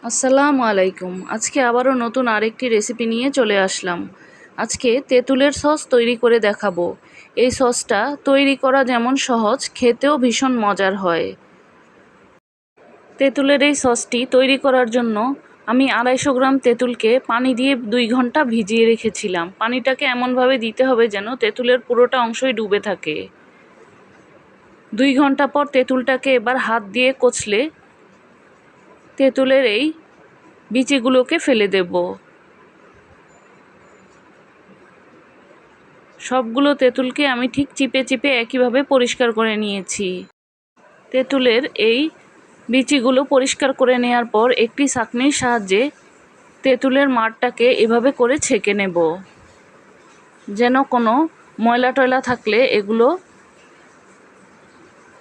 আসসালামু আলাইকুম। আজকে আবারও নতুন আরেকটি রেসিপি নিয়ে চলে আসলাম। আজকে তেঁতুলের সস তৈরি করে দেখাবো। এই সসটা তৈরি করা যেমন সহজ, খেতেও ভীষণ মজার হয়। তেঁতুলের এই সসটি তৈরি করার জন্য আমি 250 গ্রাম তেঁতুলকে পানি দিয়ে 2 ঘন্টা ভিজিয়ে রেখেছিলাম। পানিটাকে এমনভাবে দিতে হবে যেন তেঁতুলের পুরোটা অংশই ডুবে থাকে। 2 ঘন্টা পর তেঁতুলটাকে এবার হাত দিয়ে কচলে তেঁতুলের এই বিচিগুলোকে ফেলে দেব। সবগুলো তেঁতুলকে আমি ঠিক চিপে চিপে একইভাবে পরিষ্কার করে নিয়েছি। তেঁতুলের এই বিচিগুলো পরিষ্কার করে নেওয়ার পর একটি ছাঁকনির সাহায্যে তেঁতুলের মাড়টাকে এভাবে করে ছেঁকে নেব, যেন কোনো ময়লা টয়লা থাকলে এগুলো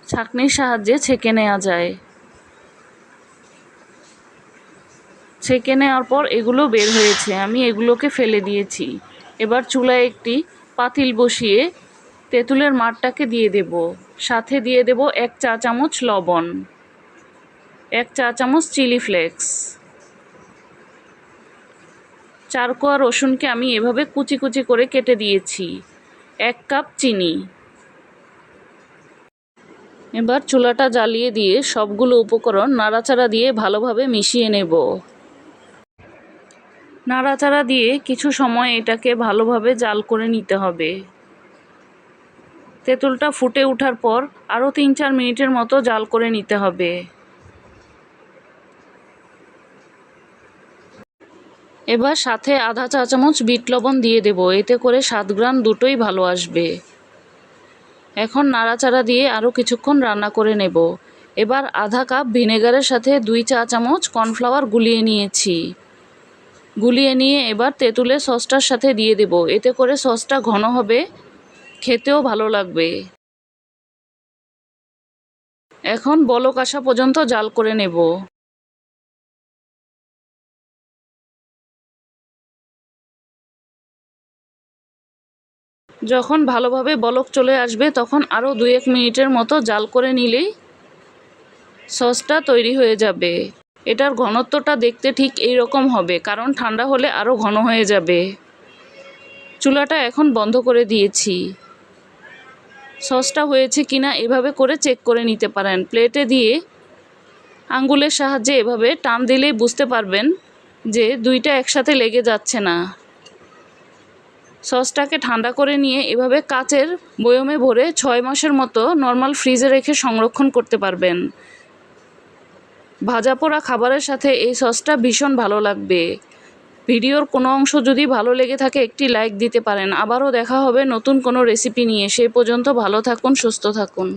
ছাঁকনির সাহায্যে ছেঁকে নেওয়া যায়। ছেঁকে নেওয়ার পর এগুলো বের হয়েছে, আমি এগুলোকে ফেলে দিয়েছি। এবার চুলায় একটি পাতিল বসিয়ে তেঁতুলের মাড়টাকে দিয়ে দেব। সাথে দিয়ে দেব 1 চা চামচ লবণ, 1 চা চামচ চিলি ফ্লেক্স, 4 কোয়া রসুনকে আমি এভাবে কুচি কুচি করে কেটে দিয়েছি, 1 কাপ চিনি। এবার চুলাটা জ্বালিয়ে দিয়ে সবগুলো উপকরণ নাড়াচাড়া দিয়ে ভালোভাবে মিশিয়ে নেব। নাড়াচাড়া দিয়ে কিছু সময় এটাকে ভালোভাবে জাল করে নিতে হবে। তেঁতুলটা ফুটে ওঠার পর আরও 3-4 মিনিটের মতো জাল করে নিতে হবে। এবার সাথে আধা চা চামচ বিট লবণ দিয়ে দেব, এতে করে স্বাদ ঘ্রাণ দুটোই ভালো আসবে। এখন নাড়াচাড়া দিয়ে আরও কিছুক্ষণ রান্না করে নেব। এবার আধা কাপ ভিনেগারের সাথে 2 চা চামচ কর্নফ্লাওয়ার গুলিয়ে নিয়েছি। গুলিয়ে নিয়ে এবার তেঁতুলের সসটার সাথে দিয়ে দেব, এতে করে সসটা ঘন হবে, খেতেও ভালো লাগবে। এখন বলক আসা পর্যন্ত জাল করে নেব। যখন ভালোভাবে বলক চলে আসবে তখন আরও 2-1 মিনিটের মতো জাল করে নিলেই সসটা তৈরি হয়ে যাবে। এটার ঘনত্বটা দেখতে ঠিক এই রকম হবে, কারণ ঠান্ডা হলে আরও ঘন হয়ে যাবে। চুলাটা এখন বন্ধ করে দিয়েছি। সসটা হয়েছে কিনা এভাবে করে চেক করে নিতে পারেন। প্লেটে দিয়ে আঙ্গুলের সাহায্যে এভাবে টান দিলেই বুঝতে পারবেন যে দুইটা একসাথে লেগে যাচ্ছে না। সসটাকে ঠান্ডা করে নিয়ে এভাবে কাচের বয়মে ভরে 6 মাসের মতো নর্মাল ফ্রিজে রেখে সংরক্ষণ করতে পারবেন। ভাজা পোড়া খাবারের সাথে এই সসটা ভীষণ ভালো লাগবে। ভিডিওর কোনো অংশ যদি ভালো লেগে থাকে একটি লাইক দিতে পারেন। আবারও দেখা হবে নতুন কোনো রেসিপি নিয়ে। সেই পর্যন্ত ভালো থাকুন, সুস্থ থাকুন।